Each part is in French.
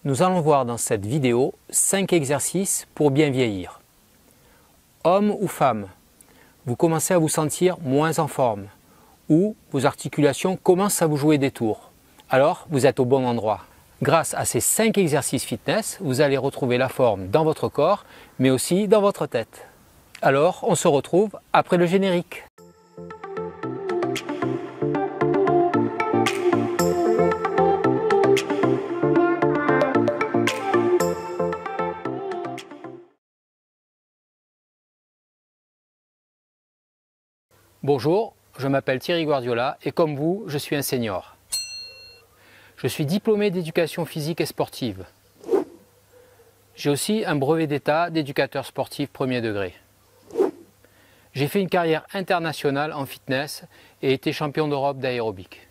Nous allons voir dans cette vidéo 5 exercices pour bien vieillir. Homme ou femme, vous commencez à vous sentir moins en forme ou vos articulations commencent à vous jouer des tours. Alors, vous êtes au bon endroit. Grâce à ces 5 exercices fitness, vous allez retrouver la forme dans votre corps, mais aussi dans votre tête. Alors, on se retrouve après le générique. Bonjour, je m'appelle Thierry Guardiola et comme vous, je suis un senior. Je suis diplômé d'éducation physique et sportive. J'ai aussi un brevet d'état d'éducateur sportif premier degré. J'ai fait une carrière internationale en fitness et été champion d'Europe d'aérobic.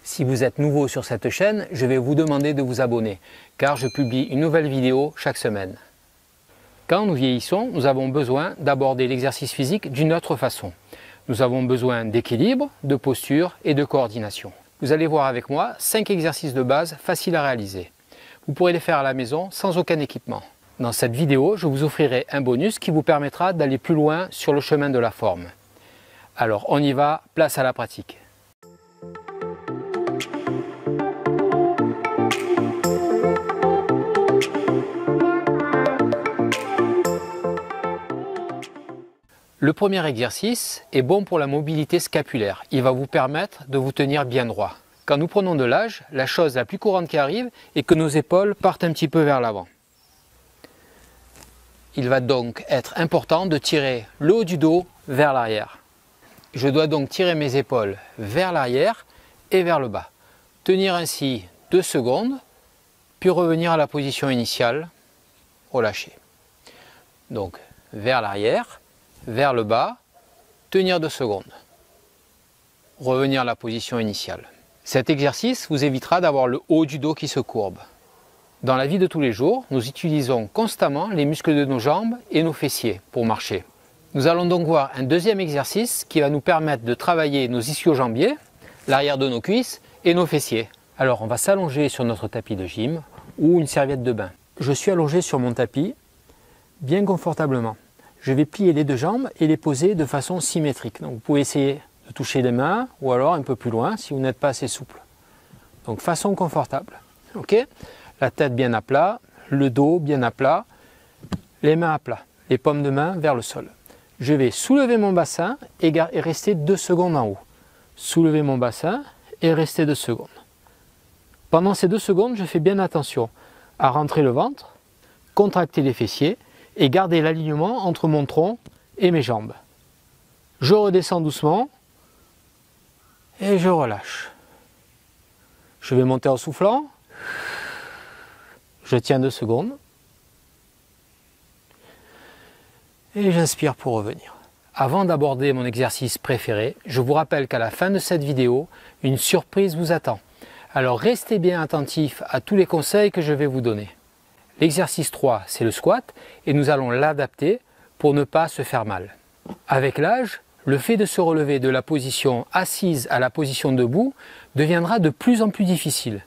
Si vous êtes nouveau sur cette chaîne, je vais vous demander de vous abonner car je publie une nouvelle vidéo chaque semaine. Quand nous vieillissons, nous avons besoin d'aborder l'exercice physique d'une autre façon. Nous avons besoin d'équilibre, de posture et de coordination. Vous allez voir avec moi 5 exercices de base faciles à réaliser. Vous pourrez les faire à la maison sans aucun équipement. Dans cette vidéo, je vous offrirai un bonus qui vous permettra d'aller plus loin sur le chemin de la forme. Alors on y va, place à la pratique. Le premier exercice est bon pour la mobilité scapulaire. Il va vous permettre de vous tenir bien droit. Quand nous prenons de l'âge, la chose la plus courante qui arrive est que nos épaules partent un petit peu vers l'avant. Il va donc être important de tirer le haut du dos vers l'arrière. Je dois donc tirer mes épaules vers l'arrière et vers le bas. Tenir ainsi 2 secondes, puis revenir à la position initiale, relâcher. Donc vers l'arrière, vers le bas, tenir 2 secondes. Revenir à la position initiale. Cet exercice vous évitera d'avoir le haut du dos qui se courbe. Dans la vie de tous les jours, nous utilisons constamment les muscles de nos jambes et nos fessiers pour marcher. Nous allons donc voir un deuxième exercice qui va nous permettre de travailler nos ischio-jambiers, l'arrière de nos cuisses et nos fessiers. Alors on va s'allonger sur notre tapis de gym ou une serviette de bain. Je suis allongé sur mon tapis, bien confortablement. Je vais plier les 2 jambes et les poser de façon symétrique. Donc vous pouvez essayer de toucher les mains ou alors un peu plus loin si vous n'êtes pas assez souple. Donc façon confortable. Ok ? La tête bien à plat, le dos bien à plat, les mains à plat, les paumes de main vers le sol. Je vais soulever mon bassin et rester 2 secondes en haut. Soulever mon bassin et rester 2 secondes. Pendant ces 2 secondes, je fais bien attention à rentrer le ventre, contracter les fessiers et garder l'alignement entre mon tronc et mes jambes. Je redescends doucement et je relâche. Je vais monter en soufflant. Je tiens 2 secondes. Et j'inspire pour revenir. Avant d'aborder mon exercice préféré, je vous rappelle qu'à la fin de cette vidéo, une surprise vous attend. Alors restez bien attentifs à tous les conseils que je vais vous donner. L'exercice 3, c'est le squat et nous allons l'adapter pour ne pas se faire mal. Avec l'âge, le fait de se relever de la position assise à la position debout deviendra de plus en plus difficile.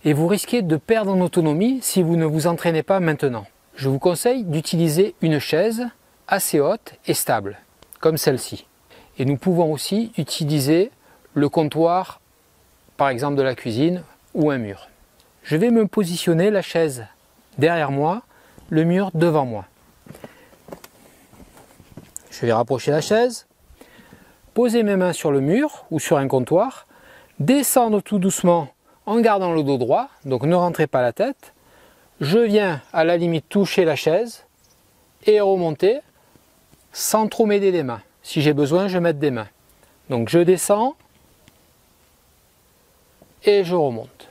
Et vous risquez de perdre en autonomie si vous ne vous entraînez pas maintenant. Je vous conseille d'utiliser une chaise assez haute et stable, comme celle-ci. Et nous pouvons aussi utiliser le comptoir, par exemple de la cuisine, ou un mur. Je vais me positionner la chaise derrière moi, le mur devant moi. Je vais rapprocher la chaise, poser mes mains sur le mur ou sur un comptoir, descendre tout doucement en gardant le dos droit, donc ne rentrez pas la tête. Je viens à la limite toucher la chaise et remonter sans trop m'aider des mains. Si j'ai besoin, je m'aide des mains. Donc je descends et je remonte.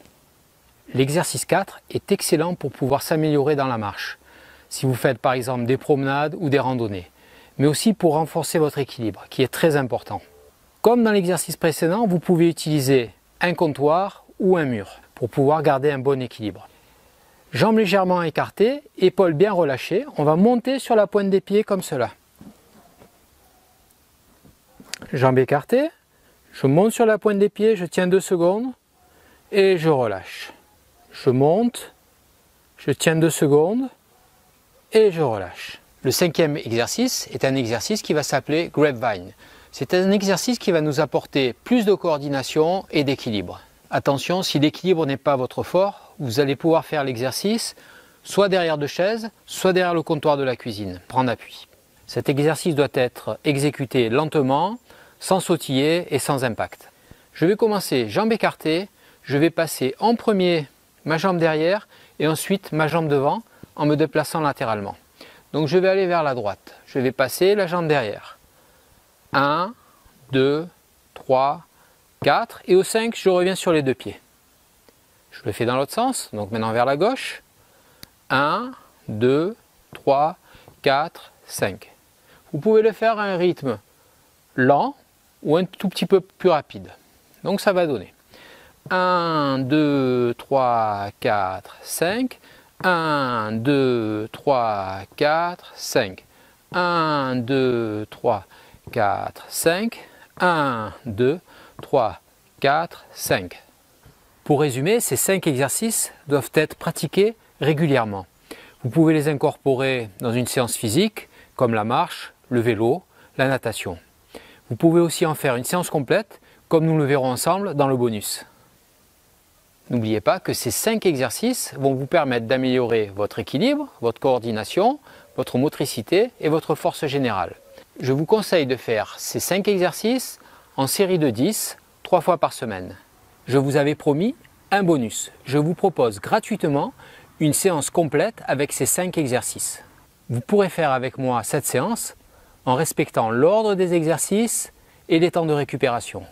L'exercice 4 est excellent pour pouvoir s'améliorer dans la marche, si vous faites par exemple des promenades ou des randonnées, mais aussi pour renforcer votre équilibre, qui est très important. Comme dans l'exercice précédent, vous pouvez utiliser un comptoir ou un mur pour pouvoir garder un bon équilibre. Jambes légèrement écartées, épaules bien relâchées, on va monter sur la pointe des pieds comme cela. Jambes écartées, je monte sur la pointe des pieds, je tiens 2 secondes et je relâche. je monte, je tiens 2 secondes et je relâche. Le 5e exercice est un exercice qui va s'appeler Grapevine. C'est un exercice qui va nous apporter plus de coordination et d'équilibre. Attention, si l'équilibre n'est pas votre fort, vous allez pouvoir faire l'exercice soit derrière 2 chaises, soit derrière le comptoir de la cuisine, prendre appui. Cet exercice doit être exécuté lentement, sans sautiller et sans impact. Je vais commencer jambes écartées, je vais passer en premier ma jambe derrière et ensuite ma jambe devant en me déplaçant latéralement. Donc je vais aller vers la droite, je vais passer la jambe derrière. 1, 2, 3, 4 et au 5 je reviens sur les 2 pieds. Je le fais dans l'autre sens, donc maintenant vers la gauche. 1, 2, 3, 4, 5. Vous pouvez le faire à un rythme lent ou un tout petit peu plus rapide. Donc ça va donner 1, 2, 3, 4, 5. 1, 2, 3, 4, 5. 1, 2, 3, 4, 5. 1, 2, 3, 4, 5. Pour résumer, ces 5 exercices doivent être pratiqués régulièrement. Vous pouvez les incorporer dans une séance physique comme la marche, le vélo, la natation. Vous pouvez aussi en faire une séance complète comme nous le verrons ensemble dans le bonus. N'oubliez pas que ces 5 exercices vont vous permettre d'améliorer votre équilibre, votre coordination, votre motricité et votre force générale. Je vous conseille de faire ces 5 exercices en série de 10, 3 fois par semaine. Je vous avais promis un bonus. Je vous propose gratuitement une séance complète avec ces 5 exercices. Vous pourrez faire avec moi cette séance en respectant l'ordre des exercices et les temps de récupération.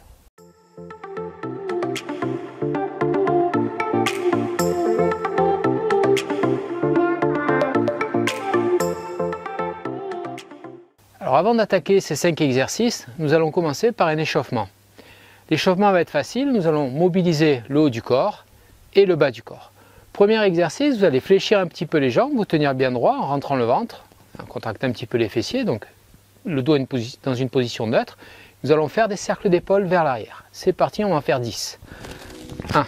Alors avant d'attaquer ces 5 exercices, nous allons commencer par un échauffement. L'échauffement va être facile, nous allons mobiliser le haut du corps et le bas du corps. Premier exercice, vous allez fléchir un petit peu les jambes, vous tenir bien droit en rentrant le ventre, en contractant un petit peu les fessiers, donc le dos dans une position neutre. Nous allons faire des cercles d'épaule vers l'arrière. C'est parti, on va en faire 10. 1,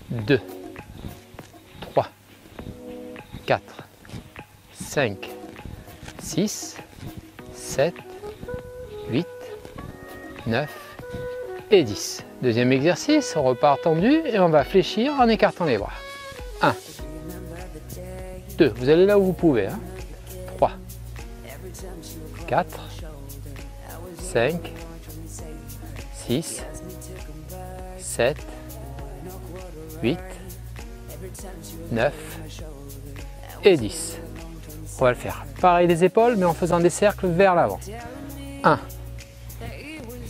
2, 3, 4, 5, 6, 7, 8, 9 et 10. Deuxième exercice, on repart tendu et on va fléchir en écartant les bras. 1, 2, vous allez là où vous pouvez. 3, 4, 5, 6, 7, 8, 9 et 10. On va le faire pareil des épaules mais en faisant des cercles vers l'avant. 1,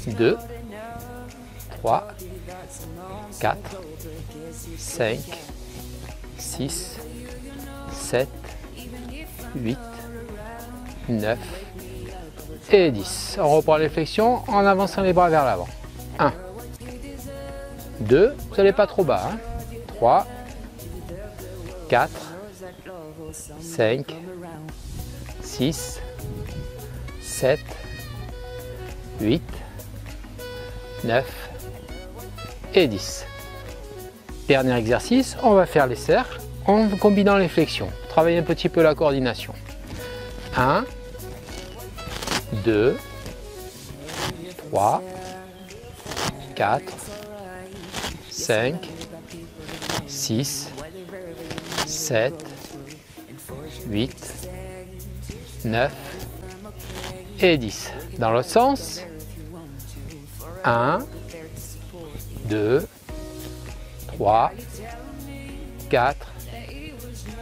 2, 3, 4, 5, 6, 7, 8, 9 et 10. On reprend les flexions en avançant les bras vers l'avant. 1, 2, vous n'allez pas trop bas. 3, 4, 5, 6, 7, 8, 9 et 10. Dernier exercice, on va faire les cercles en combinant les flexions. Travailler un petit peu la coordination. 1, 2, 3, 4, 5, 6, 7, 8, 9 et 10. Dans l'autre sens, 1, 2, 3, 4,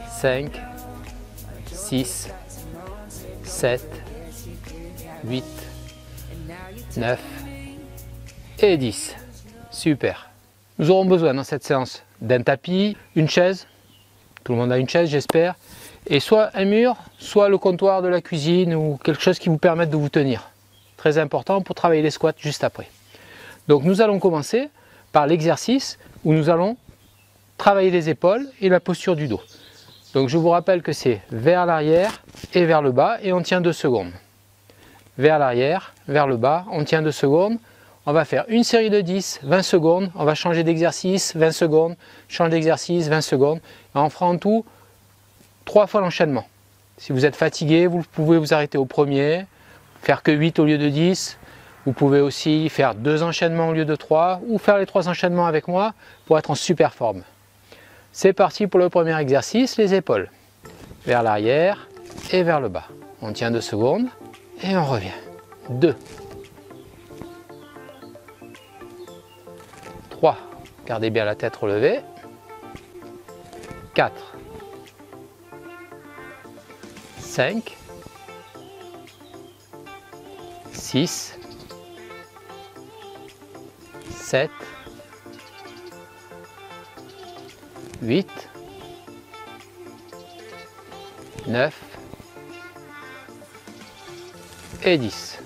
5, 6, 7, 8, 9 et 10. Super. Nous aurons besoin dans cette séance d'un tapis, une chaise. Tout le monde a une chaise, j'espère. Et soit un mur, soit le comptoir de la cuisine ou quelque chose qui vous permette de vous tenir. Très important pour travailler les squats juste après. Donc nous allons commencer par l'exercice où nous allons travailler les épaules et la posture du dos. Donc je vous rappelle que c'est vers l'arrière et vers le bas et on tient 2 secondes. Vers l'arrière, vers le bas, on tient 2 secondes. On va faire une série de 10, 20 secondes. On va changer d'exercice, 20 secondes. Change d'exercice, 20 secondes. Et on fera en tout 3 fois l'enchaînement. Si vous êtes fatigué, vous pouvez vous arrêter au premier, faire que 8 au lieu de 10. Vous pouvez aussi faire 2 enchaînements au lieu de 3 ou faire les 3 enchaînements avec moi pour être en super forme. C'est parti pour le premier exercice, les épaules. Vers l'arrière et vers le bas. On tient 2 secondes et on revient. 2. 3. Gardez bien la tête relevée. 4. 5. 6. 7, 8, 9 et 10.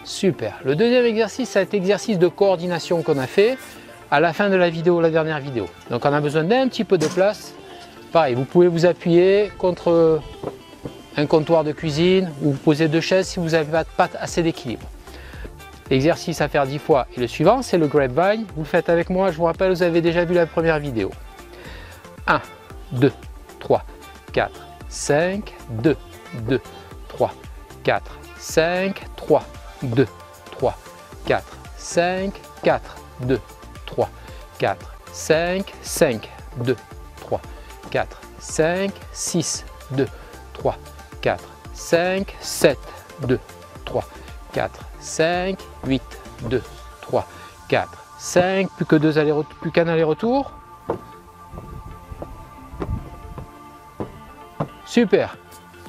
Super. Le deuxième exercice, c'est cet exercice de coordination qu'on a fait à la fin de la vidéo, la dernière vidéo. Donc on a besoin d'un petit peu de place. Pareil, vous pouvez vous appuyer contre un comptoir de cuisine ou vous posez 2 chaises si vous n'avez pas assez d'équilibre. L'exercice à faire 10 fois et le suivant, c'est le grapevine. Vous le faites avec moi, je vous rappelle, vous avez déjà vu la première vidéo. 1, 2, 3, 4, 5, 2, 2, 3, 4, 5, 3, 2, 3, 4, 5, 4, 2, 3, 4, 5, 5, 2, 3, 4, 5, 6, 2, 3, 4, 5, 7, 2, 3, 4, 5, 8, 2, 3, 4, 5, plus qu'un aller-retour. Super.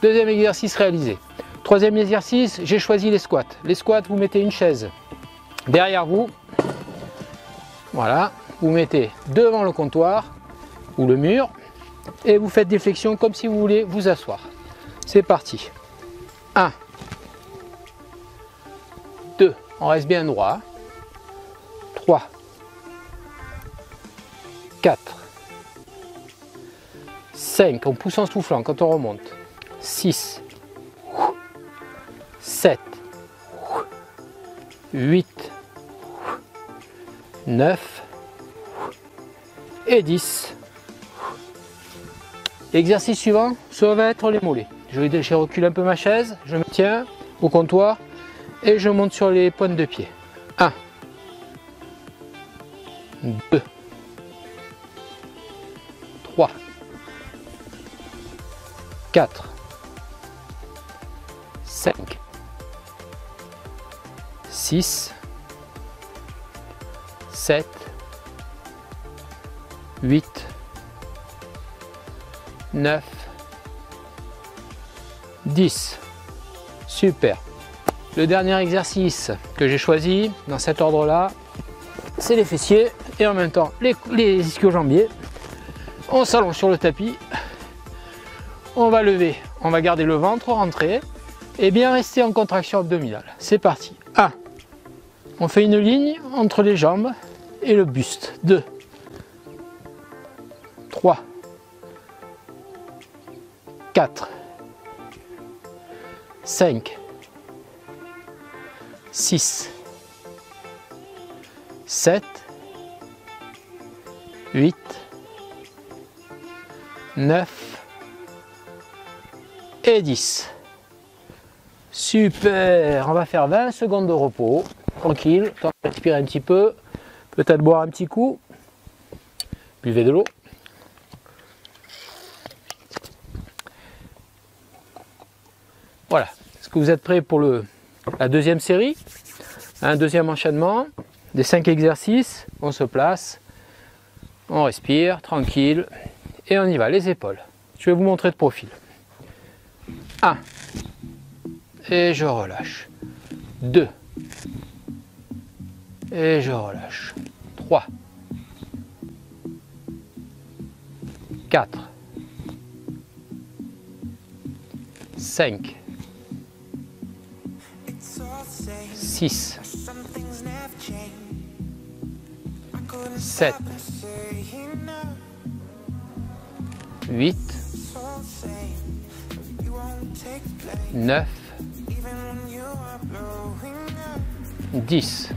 Deuxième exercice réalisé. Troisième exercice, j'ai choisi les squats. Les squats, vous mettez une chaise derrière vous. Voilà, vous mettez devant le comptoir ou le mur et vous faites des flexions comme si vous voulez vous asseoir. C'est parti. 1, 2, on reste bien droit. 3, 4, 5, on pousse en soufflant quand on remonte. 6, 7, 8, 9 et 10. L'exercice suivant, ça va être les mollets. Je recule un peu ma chaise, je me tiens au comptoir et je monte sur les pointes de pied. 1, 2, 3, 4, 5, 6, 7, 8, 9, 10. Super. Le dernier exercice que j'ai choisi dans cet ordre-là, c'est les fessiers et en même temps les ischio-jambiers. On s'allonge sur le tapis. On va lever, on va garder le ventre rentré et bien rester en contraction abdominale. C'est parti. 1. On fait une ligne entre les jambes et le buste. 2. 3. 4. 5. 6. 7. 8. 9. Et 10. Super. On va faire 20 secondes de repos. Tranquille. Temps de respirer un petit peu. Peut-être boire un petit coup. Buvez de l'eau. Voilà. Est-ce que vous êtes prêts pour la deuxième série? Un deuxième enchaînement des 5 exercices. On se place. On respire. Tranquille. Et on y va. Les épaules. Je vais vous montrer de profil. 1. Et je relâche. 2. Et je relâche. 3. 4. 5. 6. 7. 8. 9 10.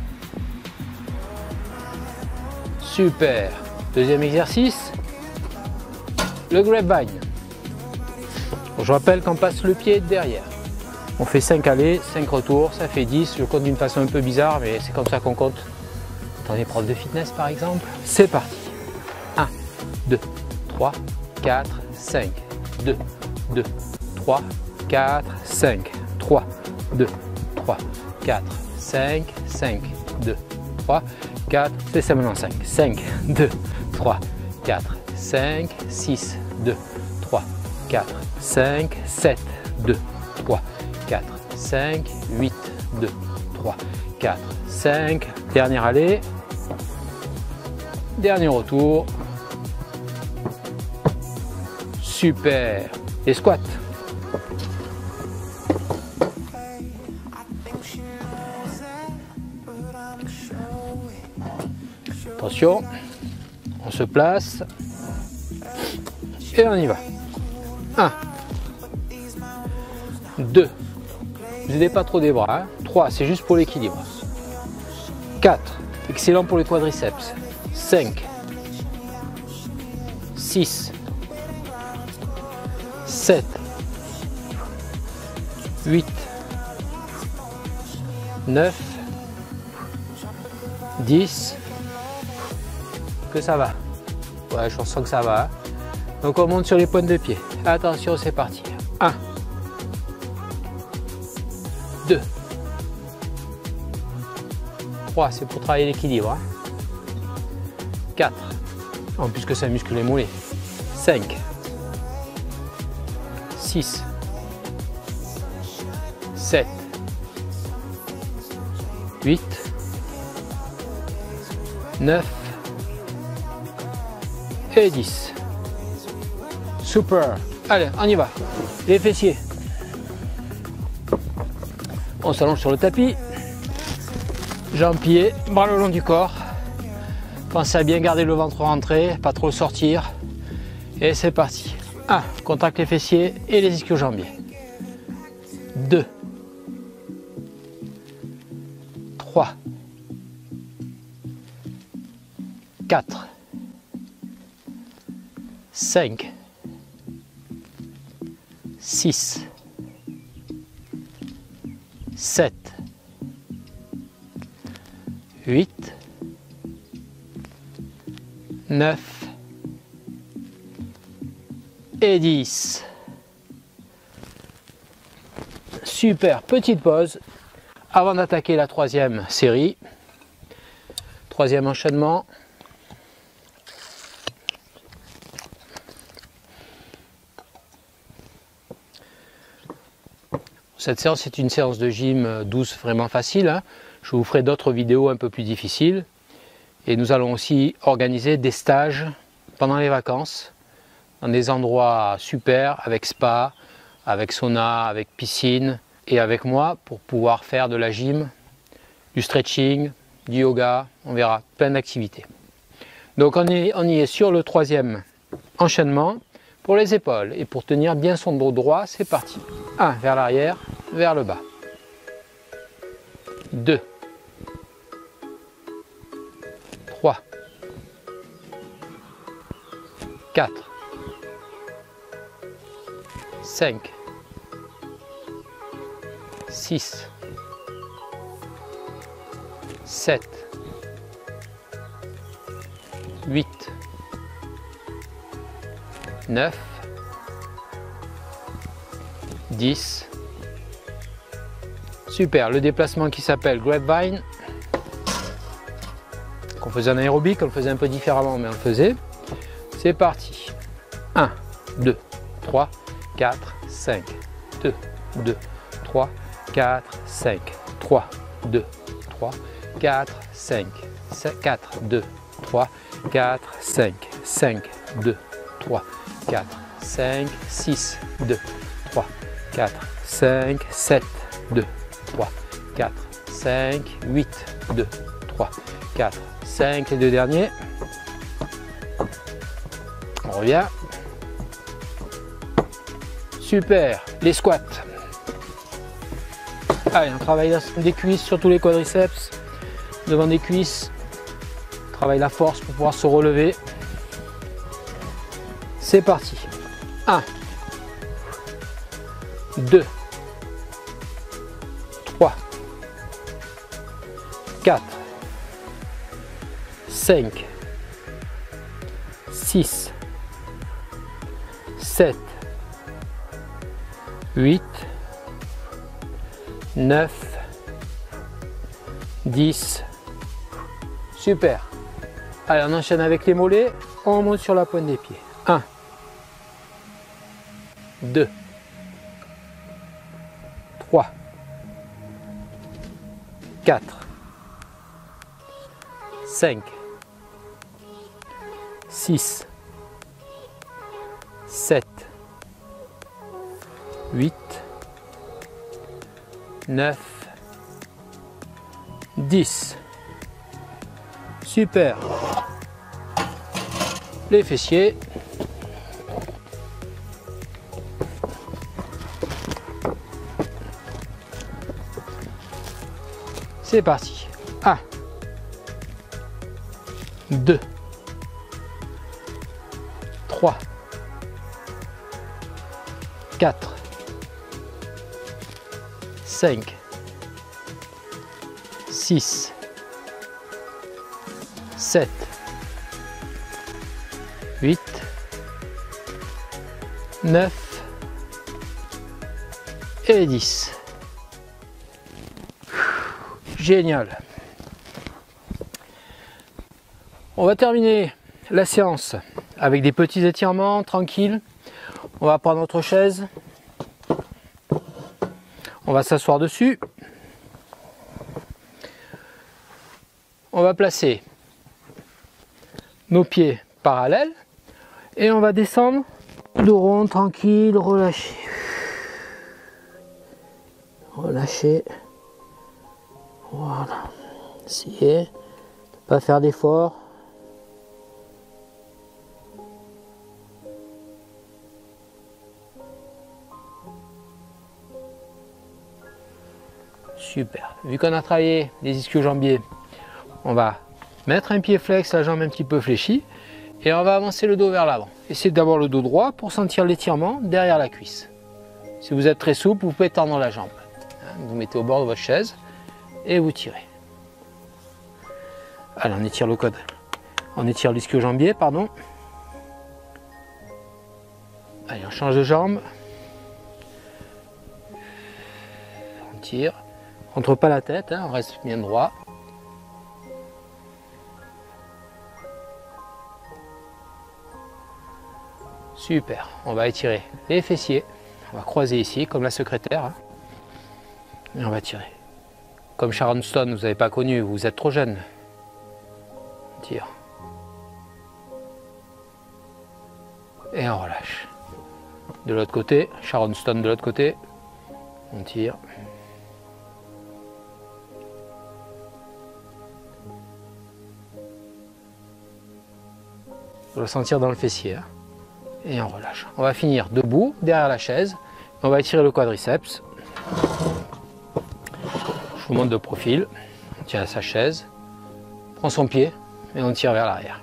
Super. Deuxième exercice, le grapevine. Je rappelle qu'on passe le pied derrière. On fait 5 allées, 5 retours, ça fait 10. Je compte d'une façon un peu bizarre, mais c'est comme ça qu'on compte dans les profs de fitness par exemple. C'est parti. 1, 2, 3, 4, 5. 2, 2, 3, 4, 5. 3, 2, 3, 4, 5, 5, 2, 3, 4, c'est simplement 5. 5, 2, 3, 4, 5, 6, 2, 3, 4, 5, 7, 2, 3, 4, 5, 8, 2, 3, 4, 5. Dernière allée. Dernier retour. Super. Les squats. Attention, on se place et on y va. 1, 2, vous n'aidez pas trop des bras. 3, c'est juste pour l'équilibre. 4, excellent pour les quadriceps. 5, 6, 7, 8, 9, 10. Que ça va. Ouais, je sens que ça va. Donc on monte sur les pointes de pied. Attention, c'est parti. 1, 2, 3, c'est pour travailler l'équilibre. 4, en plus que ça muscle les mollets. 5, 6, 7, 8, 9, et 10. Super. Allez, on y va. Les fessiers. On s'allonge sur le tapis. Jambes pliées, bras le long du corps. Pensez à bien garder le ventre rentré, pas trop le sortir. Et c'est parti. 1. Contracte les fessiers et les ischio-jambiers. 2. 3. 4. 5, 6, 7, 8, 9 et 10. Super, petite pause avant d'attaquer la troisième série. Troisième enchaînement. Cette séance est une séance de gym douce, vraiment facile. Hein. Je vous ferai d'autres vidéos un peu plus difficiles. Et nous allons aussi organiser des stages pendant les vacances, dans des endroits super, avec spa, avec sauna, avec piscine, et avec moi pour pouvoir faire de la gym, du stretching, du yoga, on verra, plein d'activités. Donc on y est sur le troisième enchaînement. Pour les épaules et pour tenir bien son dos droit, c'est parti. 1, vers l'arrière, vers le bas. 2, 3, 4, 5, 6, 7, 8, 9, 10. Super, le déplacement qui s'appelle grapevine, qu'on faisait en aérobic, on le faisait un peu différemment, mais on le faisait. C'est parti. 1, 2, 3, 4, 5, 2, 2, 3, 4, 5, 3, 2, 3, 4, 5, 4, 2, 3, 4, 5, 5, 2, 3, 4, 5, 6, 2, 3, 4, 5, 7, 2, 3, 4, 5, 8, 2, 3, 4, 5, les deux derniers. On revient. Super, les squats. Allez, on travaille des cuisses sur tous les quadriceps, devant des cuisses. On travaille la force pour pouvoir se relever. C'est parti. 1, 2, 3, 4, 5, 6, 7, 8, 9, 10. Super. Allez, on enchaîne avec les mollets. On monte sur la pointe des pieds. 1, 2, 3, 4, 5, 6, 7, 8, 9, 10. Super. Les fessiers. C'est parti. 1, 2, 3, 4, 5, 6, 7, 8, 9 et 10. Génial. On va terminer la séance avec des petits étirements tranquilles. On va prendre notre chaise. On va s'asseoir dessus. On va placer nos pieds parallèles et on va descendre dos rond, tranquille, relâcher. Relâcher. Voilà. Essayez de ne pas faire d'effort. Super. Vu qu'on a travaillé les ischio-jambiers, on va mettre un pied flex, la jambe un petit peu fléchie, et on va avancer le dos vers l'avant. Essayez d'avoir le dos droit pour sentir l'étirement derrière la cuisse. Si vous êtes très souple, vous pouvez tendre la jambe. Vous mettez au bord de votre chaise et vous tirez. Allez, on étire le code. On étire l'ischio-jambier, pardon. Allez, on change de jambe. On tire. On ne rentre pas la tête, hein, on reste bien droit. Super, on va étirer les fessiers. On va croiser ici, comme la secrétaire. Hein. Et on va tirer. Comme Sharon Stone, vous n'avez pas connu, vous êtes trop jeune. On tire. Et on relâche. De l'autre côté, Sharon Stone de l'autre côté. On tire. On va sentir dans le fessier. Hein. Et on relâche. On va finir debout, derrière la chaise. On va étirer le quadriceps. Je vous montre de profil. On tient à sa chaise. On prend son pied et on tire vers l'arrière.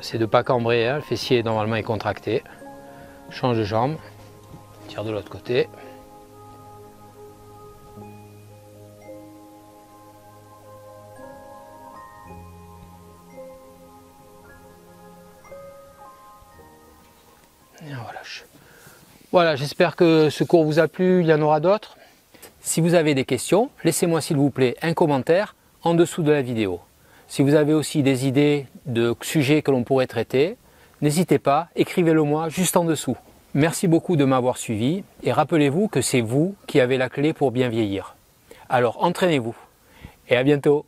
C'est de ne pas cambrer. Hein. Le fessier normalement est contracté. Change de jambe. On tire de l'autre côté. Et on relâche. Voilà, j'espère que ce cours vous a plu, il y en aura d'autres. Si vous avez des questions, laissez-moi s'il vous plaît un commentaire en dessous de la vidéo. Si vous avez aussi des idées de sujets que l'on pourrait traiter, n'hésitez pas, écrivez-le moi juste en dessous. Merci beaucoup de m'avoir suivi et rappelez-vous que c'est vous qui avez la clé pour bien vieillir. Alors entraînez-vous et à bientôt.